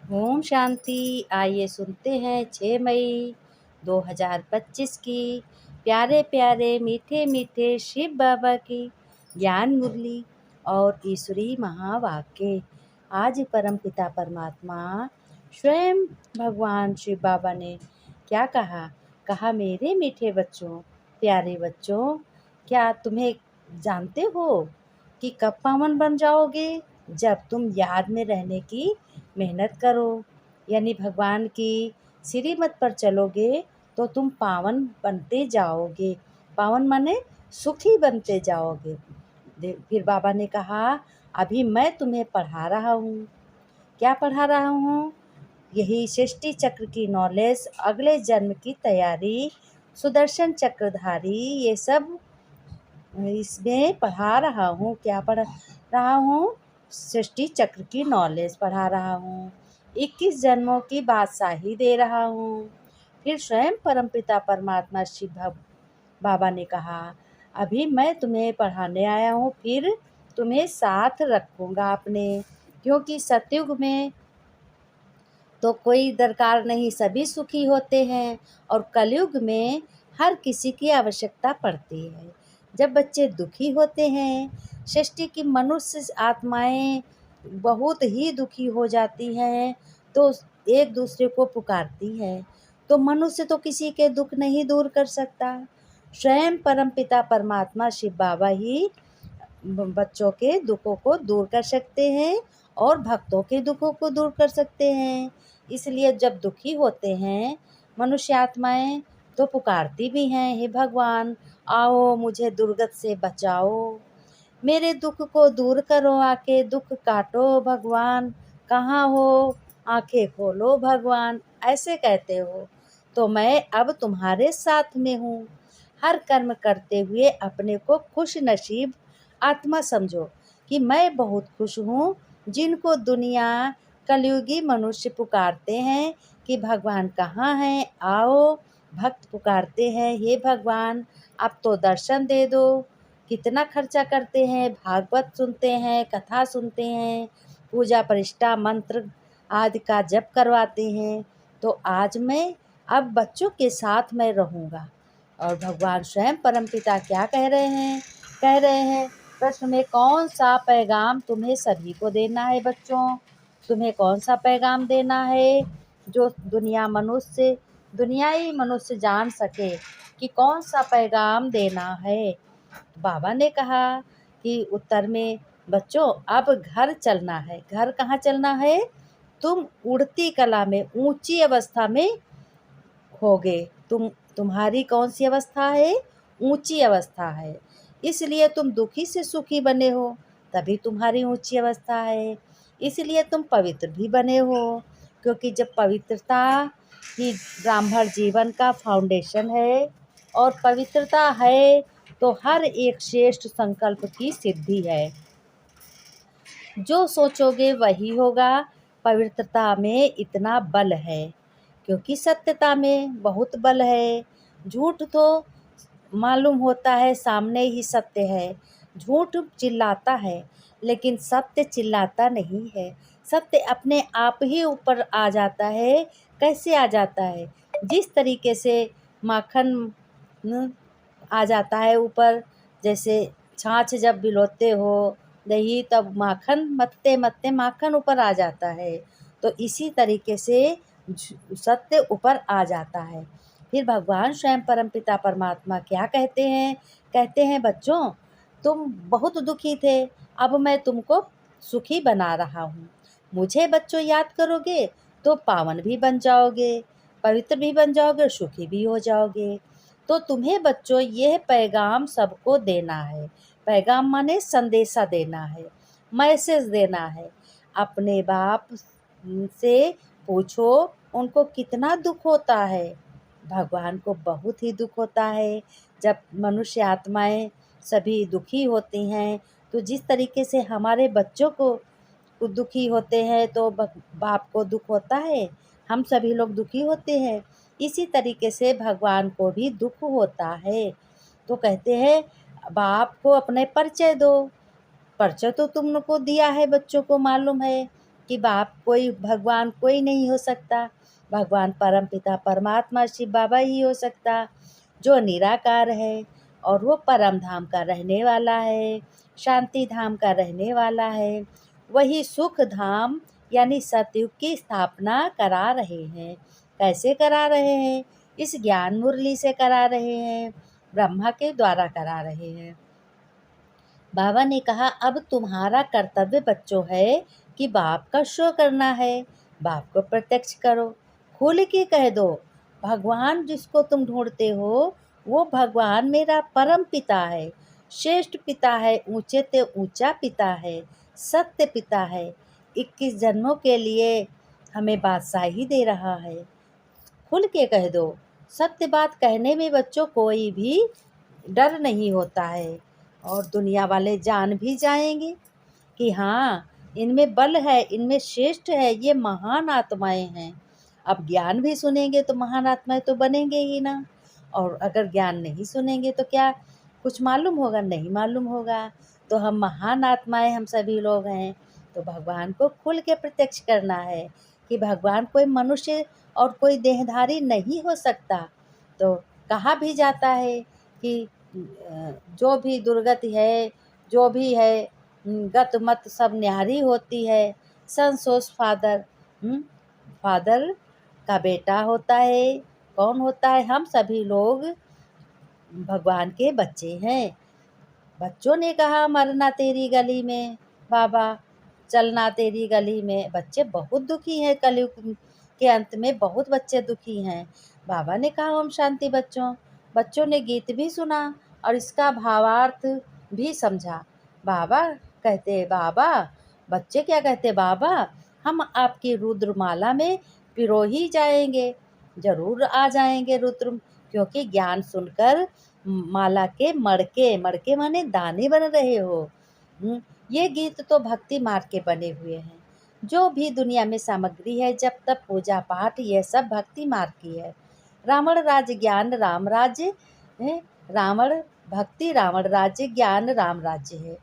ओम शांति। आइए सुनते हैं 6 मई 2025 की प्यारे प्यारे मीठे मीठे शिव बाबा की ज्ञान मुरली और ईश्वरी महावाक्य। आज परमपिता परमात्मा स्वयं भगवान शिव बाबा ने क्या कहा, मेरे मीठे बच्चों, प्यारे बच्चों, क्या तुम्हें जानते हो कि कब पावन बन जाओगे? जब तुम याद में रहने की मेहनत करो, यानी भगवान की श्रीमत पर चलोगे तो तुम पावन बनते जाओगे। पावन माने सुखी बनते जाओगे। फिर बाबा ने कहा, अभी मैं तुम्हें पढ़ा रहा हूँ। क्या पढ़ा रहा हूँ? यही सृष्टि चक्र की नॉलेज, अगले जन्म की तैयारी, सुदर्शन चक्रधारी, ये सब इसमें पढ़ा रहा हूँ। क्या पढ़ रहा हूँ? सृष्टि चक्र की नॉलेज पढ़ा रहा हूँ। 21 जन्मों की बादशाही दे रहा हूँ। फिर स्वयं परमपिता परमात्मा शिव बाबा ने कहा, अभी मैं तुम्हें पढ़ाने आया हूँ, फिर तुम्हें साथ रखूँगा अपने, क्योंकि सतयुग में तो कोई दरकार नहीं, सभी सुखी होते हैं, और कलयुग में हर किसी की आवश्यकता पड़ती है। जब बच्चे दुखी होते हैं, सृष्टि की मनुष्य आत्माएं बहुत ही दुखी हो जाती हैं, तो एक दूसरे को पुकारती है। तो मनुष्य तो किसी के दुख नहीं दूर कर सकता, स्वयं परमपिता परमात्मा शिव बाबा ही बच्चों के दुखों को दूर कर सकते हैं और भक्तों के दुखों को दूर कर सकते हैं। इसलिए जब दुखी होते हैं मनुष्य आत्माएं, तो पुकारती भी हैं, हे भगवान, आओ मुझे दुर्गत से बचाओ, मेरे दुख को दूर करो, आके दुख काटो भगवान, कहाँ हो, आंखें खोलो भगवान, ऐसे कहते हो। तो मैं अब तुम्हारे साथ में हूँ। हर कर्म करते हुए अपने को खुश नसीब आत्मा समझो कि मैं बहुत खुश हूँ। जिनको दुनिया कलयुगी मनुष्य पुकारते हैं कि भगवान कहाँ हैं, आओ, भक्त पुकारते हैं, हे भगवान अब तो दर्शन दे दो। कितना खर्चा करते हैं, भागवत सुनते हैं, कथा सुनते हैं, पूजा परिष्ठा मंत्र आदि का जप करवाते हैं। तो आज मैं अब बच्चों के साथ मैं रहूँगा। और भगवान स्वयं परमपिता क्या कह रहे हैं? कह रहे हैं, प्रश्न में कौन सा पैगाम तुम्हें सभी को देना है बच्चों? तुम्हें कौन सा पैगाम देना है जो दुनियाई मनुष्य जान सके कि कौन सा पैगाम देना है? बाबा ने कहा कि उत्तर में, बच्चों अब घर चलना है। घर कहाँ चलना है? तुम उड़ती कला में ऊंची अवस्था में होगे। तुम्हारी कौन सी अवस्था है? ऊंची अवस्था है। इसलिए तुम दुखी से सुखी बने हो, तभी तुम्हारी ऊंची अवस्था है। इसलिए तुम पवित्र भी बने हो, क्योंकि जब पवित्रता ही ब्राह्मण जीवन का फाउंडेशन है, और पवित्रता है तो हर एक श्रेष्ठ संकल्प की सिद्धि है। जो सोचोगे वही होगा। पवित्रता में इतना बल है, क्योंकि सत्यता में बहुत बल है। झूठ तो मालूम होता है सामने ही सत्य है। झूठ चिल्लाता है, लेकिन सत्य चिल्लाता नहीं है। सत्य अपने आप ही ऊपर आ जाता है। कैसे आ जाता है? जिस तरीके से माखन न, आ जाता है ऊपर, जैसे छाछ जब भिगोते हो दही, तब माखन मथते मथते माखन ऊपर आ जाता है। तो इसी तरीके से सत्य ऊपर आ जाता है। फिर भगवान स्वयं परमपिता परमात्मा क्या कहते हैं? कहते हैं, बच्चों तुम बहुत दुखी थे, अब मैं तुमको सुखी बना रहा हूँ। मुझे बच्चों याद करोगे तो पावन भी बन जाओगे, पवित्र भी बन जाओगे, सुखी भी हो जाओगे। तो तुम्हें बच्चों यह पैगाम सबको देना है। पैगाम माने संदेशा देना है, मैसेज देना है। अपने बाप से पूछो उनको कितना दुख होता है। भगवान को बहुत ही दुख होता है जब मनुष्य आत्माएं सभी दुखी होती हैं। तो जिस तरीके से हमारे बच्चों को दुखी होते हैं तो बाप को दुख होता है, हम सभी लोग दुखी होते हैं, इसी तरीके से भगवान को भी दुख होता है। तो कहते हैं, बाप को अपने परिचय दो। परिचय तो तुमको दिया है, बच्चों को मालूम है। कि बाप कोई भगवान कोई नहीं हो सकता, भगवान परमपिता परमात्मा शिव बाबा ही हो सकता, जो निराकार है और वो परम धाम का रहने वाला है, शांति धाम का रहने वाला है। वही सुख धाम यानी सतयुग की स्थापना करा रहे हैं। कैसे करा रहे हैं? इस ज्ञान मुरली से करा रहे हैं, ब्रह्मा के द्वारा करा रहे हैं। बाबा ने कहा अब तुम्हारा कर्तव्य बच्चों है कि बाप का शो करना है, बाप को प्रत्यक्ष करो, खुल के कह दो भगवान जिसको तुम ढूंढते हो वो भगवान मेरा परम पिता है, श्रेष्ठ पिता है, ऊंचे ते ऊंचा पिता है, सत्य पिता है, 21 जन्मों के लिए हमें बादशाही दे रहा है। खुल के कह दो। सत्य बात कहने में बच्चों कोई भी डर नहीं होता है, और दुनिया वाले जान भी जाएंगे कि हाँ इनमें बल है, इनमें श्रेष्ठ है, ये महान आत्माएं हैं। अब ज्ञान भी सुनेंगे तो महान आत्माएं तो बनेंगे ही ना, और अगर ज्ञान नहीं सुनेंगे तो क्या कुछ मालूम होगा? नहीं मालूम होगा। तो हम महान आत्माएं हम सभी लोग हैं, तो भगवान को खुल के प्रत्यक्ष करना है कि भगवान कोई मनुष्य और कोई देहधारी नहीं हो सकता। तो कहा भी जाता है कि जो भी दुर्गति है, जो भी है गत मत सब न्यारी होती है, संसोस फादर फादर का बेटा होता है। कौन होता है? हम सभी लोग भगवान के बच्चे हैं। बच्चों ने कहा मरना तेरी गली में बाबा, चलना तेरी गली में। बच्चे बहुत दुखी हैं, कलयुग के अंत में बहुत बच्चे दुखी हैं। बाबा ने कहा ओम शांति बच्चों। बच्चों ने गीत भी सुना और इसका भावार्थ भी समझा। बाबा कहते बाबा, बच्चे क्या कहते बाबा, हम आपकी रुद्रमाला में पिरो ही जाएंगे, जरूर आ जाएंगे रुद्र, क्योंकि ज्ञान सुनकर माला के मड़के, मड़के माने दाने बन रहे हो। ये गीत तो भक्ति मार्ग के बने हुए हैं। जो भी दुनिया में सामग्री है, जब तक पूजा पाठ, यह सब भक्ति मार्ग की है। रावण राज्य ज्ञान राम राज्य है, रावण भक्ति, रावण राज्य ज्ञान राम राज्य है।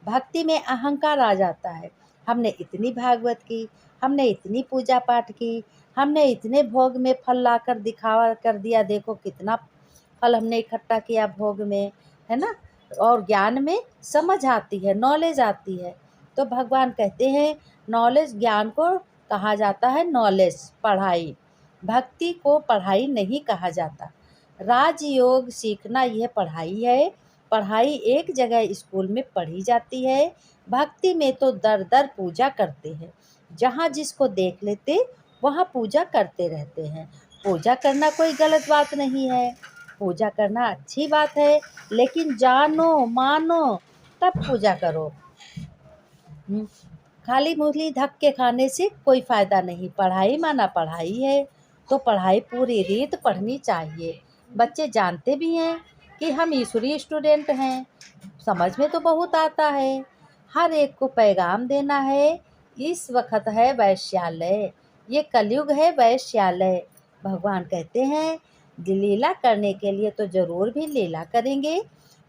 भक्ति में अहंकार आ जाता है। हमने इतनी भागवत की, हमने इतनी पूजा पाठ की, हमने इतने भोग में फल लाकर दिखावा कर दिया, देखो कितना फल हमने इकट्ठा किया भोग में, है ना। और ज्ञान में समझ आती है, नॉलेज आती है। तो भगवान कहते हैं नॉलेज, ज्ञान को कहा जाता है नॉलेज, पढ़ाई। भक्ति को पढ़ाई नहीं कहा जाता। राजयोग सीखना यह पढ़ाई है। पढ़ाई एक जगह स्कूल में पढ़ी जाती है, भक्ति में तो दर दर पूजा करते हैं। जहाँ जिसको देख लेते वहाँ पूजा करते रहते हैं। पूजा करना कोई गलत बात नहीं है, पूजा करना अच्छी बात है, लेकिन जानो मानो तब पूजा करो। खाली मूली धक्के खाने से कोई फ़ायदा नहीं। पढ़ाई माना पढ़ाई है, तो पढ़ाई पूरी रीत पढ़नी चाहिए। बच्चे जानते भी हैं कि हम ईश्वरीय स्टूडेंट हैं, समझ में तो बहुत आता है। हर एक को पैगाम देना है। इस वक्त है वैश्यालय, ये कलयुग है वैश्यालय। भगवान कहते हैं लीला करने के लिए तो जरूर भी लीला करेंगे।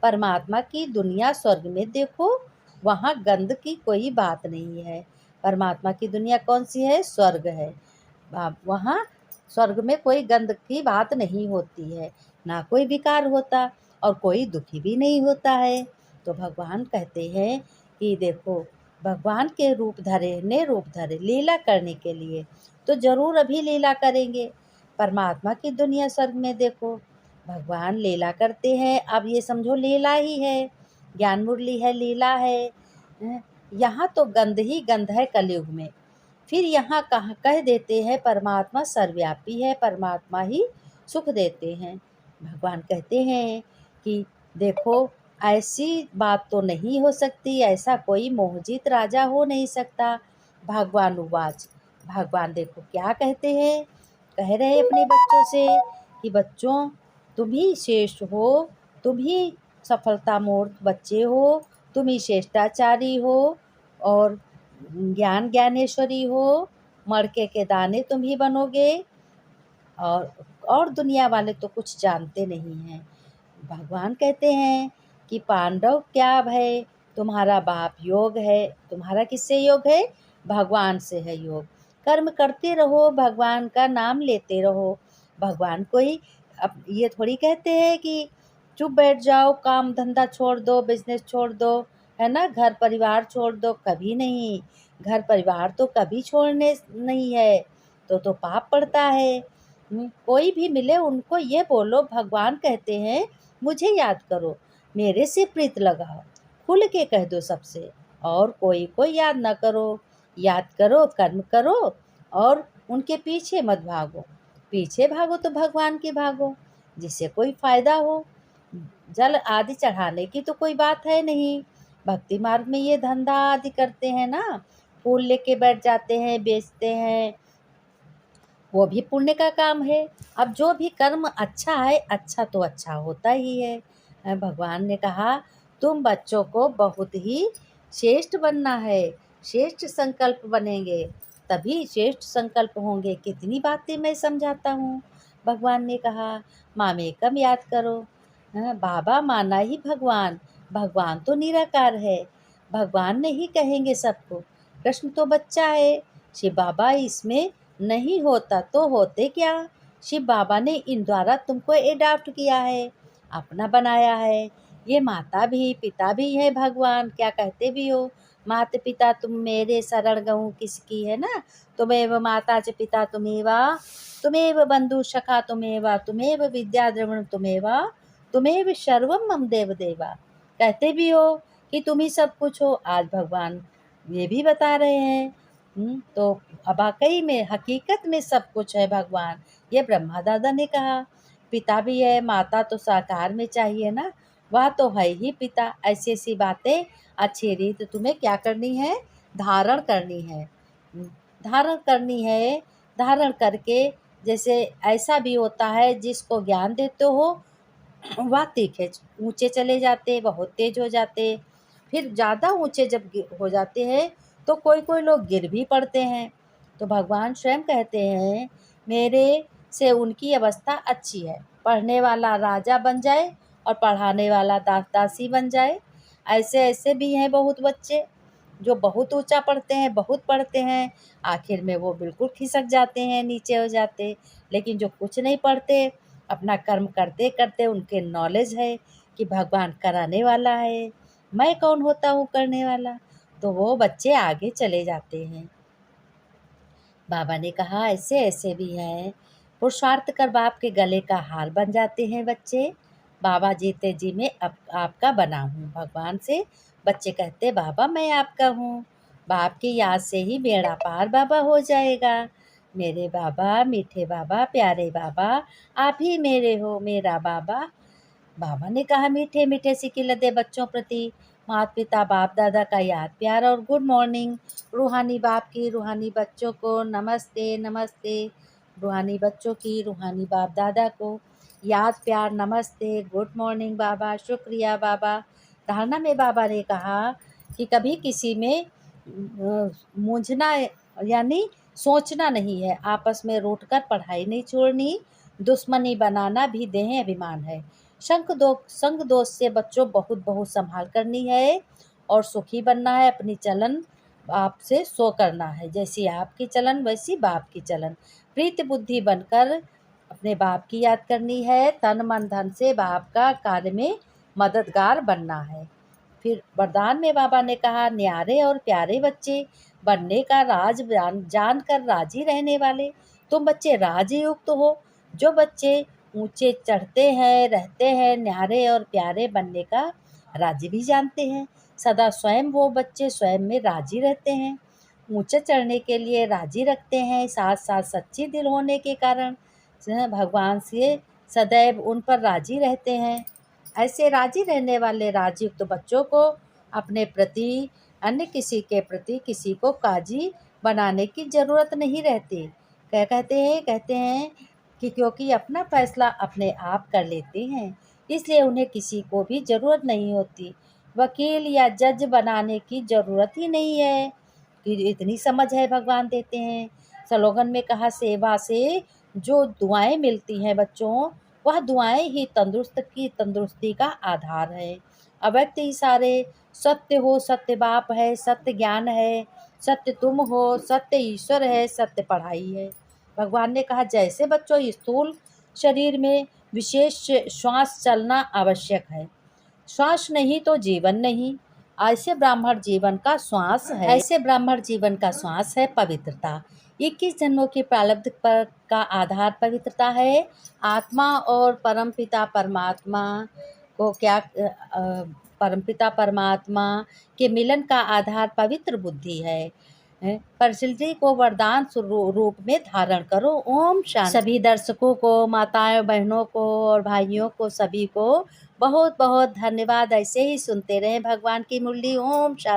परमात्मा की दुनिया स्वर्ग में देखो, वहाँ गंध की कोई बात नहीं है। परमात्मा की दुनिया कौन सी है? स्वर्ग है। वहाँ स्वर्ग में कोई गंध की बात नहीं होती है, ना कोई विकार होता और कोई दुखी भी नहीं होता है। तो भगवान कहते हैं कि देखो भगवान के रूप धरे ने रूप धरे लीला करने के लिए, तो जरूर अभी लीला करेंगे। परमात्मा की दुनिया स्वर्ग में देखो, भगवान लीला करते हैं। अब ये समझो लीला ही है, ज्ञान मुरली है, लीला है। यहाँ तो गंध ही गंध है कलयुग में। फिर यहाँ कह देते हैं परमात्मा सर्वव्यापी है, परमात्मा ही सुख देते हैं। भगवान कहते हैं कि देखो ऐसी बात तो नहीं हो सकती, ऐसा कोई मोहजित राजा हो नहीं सकता। भगवान उवाच, भगवान देखो क्या कहते हैं, कह रहे हैं अपने बच्चों से कि बच्चों तुम ही श्रेष्ठ हो, तुम ही सफलता मूर्त बच्चे हो, तुम ही श्रेष्ठाचारी हो और ज्ञान ज्ञानेश्वरी हो। मड़के के दाने तुम ही बनोगे, और दुनिया वाले तो कुछ जानते नहीं हैं। भगवान कहते हैं कि पांडव क्या है, तुम्हारा बाप योग है। तुम्हारा किससे योग है? भगवान से है योग। कर्म करते रहो, भगवान का नाम लेते रहो। भगवान कोई अब ये थोड़ी कहते हैं कि चुप बैठ जाओ, काम धंधा छोड़ दो, बिजनेस छोड़ दो, है ना, घर परिवार छोड़ दो, कभी नहीं। घर परिवार तो कभी छोड़ने नहीं है, तो पाप पड़ता है। कोई भी मिले उनको ये बोलो, भगवान कहते हैं मुझे याद करो, मेरे से प्रीत लगाओ, खुल के कह दो सबसे, और कोई को याद ना करो। याद करो, कर्म करो, और उनके पीछे मत भागो। पीछे भागो तो भगवान के भागो, जिससे कोई फायदा हो। जल आदि चढ़ाने की तो कोई बात है नहीं। भक्ति मार्ग में ये धंधा आदि करते हैं ना, फूल लेके बैठ जाते हैं, बेचते हैं, वो भी पुण्य का काम है। अब जो भी कर्म अच्छा है, अच्छा तो अच्छा होता ही है। भगवान ने कहा तुम बच्चों को बहुत ही श्रेष्ठ बनना है, श्रेष्ठ संकल्प बनेंगे तभी श्रेष्ठ संकल्प होंगे। कितनी बातें मैं समझाता हूँ। भगवान ने कहा मामेकम याद करो। बाबा माना ही भगवान, भगवान तो निराकार है, भगवान नहीं कहेंगे सबको। कृष्ण तो बच्चा है, शिव बाबा इसमें नहीं होता तो होते क्या। शिव बाबा ने इन द्वारा तुमको एडाप्ट किया है, अपना बनाया है। ये माता भी पिता भी है भगवान, क्या कहते भी हो, माता पिता तुम मेरे शरण गहूँ किसकी, है ना। तुमेव माता च पिता तुमेव, तुमेव बंधु सखा तुमेव, तुमेव विद्या द्रविण तुमेव, तुमेव सर्वम मम देव देवा। कहते भी हो कि तुम ही सब कुछ हो, आज भगवान ये भी बता रहे हैं। तो अब वाकई में हकीकत में सब कुछ है भगवान। ये ब्रह्मा दादा ने कहा पिता भी है, माता तो साकार में चाहिए ना, वह तो है ही पिता। ऐसी ऐसी बातें अच्छी रीत तुम्हें क्या करनी है, धारण करनी है। धारण करनी है, धारण करके जैसे ऐसा भी होता है जिसको ज्ञान देते हो वह तीखे ऊंचे चले जाते, बहुत तेज हो जाते। फिर ज़्यादा ऊंचे जब हो जाते हैं तो कोई कोई लोग गिर भी पड़ते हैं। तो भगवान स्वयं कहते हैं मेरे से उनकी अवस्था अच्छी है, पढ़ने वाला राजा बन जाए और पढ़ाने वाला दास दासी बन जाए। ऐसे ऐसे भी हैं बहुत बच्चे जो बहुत ऊंचा पढ़ते हैं, बहुत पढ़ते हैं, आखिर में वो बिल्कुल खिसक जाते हैं, नीचे हो जाते। लेकिन जो कुछ नहीं पढ़ते, अपना कर्म करते करते उनके नॉलेज है कि भगवान कराने वाला है, मैं कौन होता हूँ करने वाला, तो वो बच्चे आगे चले जाते हैं। बाबा ने कहा ऐसे ऐसे भी हैं, पुरुषार्थ कर बाप के गले का हार बन जाते हैं बच्चे। बाबा जीते जी में अब आपका बना हूँ। भगवान से बच्चे कहते बाबा मैं आपका हूँ, बाप की याद से ही बेड़ा पार बाबा हो जाएगा। मेरे बाबा, मीठे बाबा, प्यारे बाबा, आप ही मेरे हो, मेरा बाबा। बाबा ने कहा मीठे मीठे सिक्के लदे बच्चों प्रति माता पिता बाप दादा का याद प्यार और गुड मॉर्निंग। रूहानी बाप की रूहानी बच्चों को नमस्ते नमस्ते, रूहानी बच्चों की रूहानी बाप दादा को याद प्यार नमस्ते, गुड मॉर्निंग बाबा, शुक्रिया बाबा। धारणा में बाबा ने कहा कि कभी किसी में मूंझना यानी सोचना नहीं है, आपस में रूठकर पढ़ाई नहीं छोड़नी, दुश्मनी बनाना भी देह अभिमान है। संग दोष से बच्चों बहुत बहुत संभाल करनी है और सुखी बनना है। अपनी चलन बाप से सो करना है, जैसी आपकी चलन वैसी बाप की चलन। प्रीति बुद्धि बनकर अपने बाप की याद करनी है, तन मन धन से बाप का कार्य में मददगार बनना है। फिर वरदान में बाबा ने कहा न्यारे और प्यारे बच्चे बनने का राज जान कर राजी रहने वाले। तुम बच्चे राजयुक्त हो। जो बच्चे ऊंचे चढ़ते हैं, रहते हैं, न्यारे और प्यारे बनने का राजी भी जानते हैं, सदा स्वयं वो बच्चे स्वयं में राजी रहते हैं, ऊंचे चढ़ने के लिए राजी रखते हैं, साथ साथ सच्ची दिल होने के कारण भगवान से सदैव उन पर राजी रहते हैं। ऐसे राजी रहने वाले राजयुक्त बच्चों को अपने प्रति, अन्य किसी के प्रति किसी को काजी बनाने की ज़रूरत नहीं रहती। क्या कहते हैं कि क्योंकि अपना फैसला अपने आप कर लेते हैं, इसलिए उन्हें किसी को भी ज़रूरत नहीं होती, वकील या जज बनाने की ज़रूरत ही नहीं है। कि इतनी समझ है भगवान देते हैं। स्लोगन में कहा सेवा से जो दुआएं मिलती हैं बच्चों, वह दुआएं ही तंदुरुस्ती का आधार है। अव्यक्त इशारे सत्य हो, सत्य बाप है, सत्य ज्ञान है, सत्य तुम हो, सत्य ईश्वर है, सत्य पढ़ाई है। भगवान ने कहा जैसे बच्चों स्थूल शरीर में विशेष श्वास चलना आवश्यक है, श्वास नहीं तो जीवन नहीं। ऐसे ब्राह्मण जीवन का श्वास है, ऐसे ब्राह्मण जीवन का श्वास है पवित्रता। 21 जन्मों के प्रारब्ध पर का आधार पवित्रता है। आत्मा और परमपिता परमात्मा को क्या परमपिता परमात्मा के मिलन का आधार पवित्र बुद्धि है। प्रसिद्धि को वरदान रूप में धारण करो। ओम शांति। सभी दर्शकों को, माताएं बहनों को और भाइयों को, सभी को बहुत बहुत धन्यवाद। ऐसे ही सुनते रहें भगवान की मुरली। ओम शांति।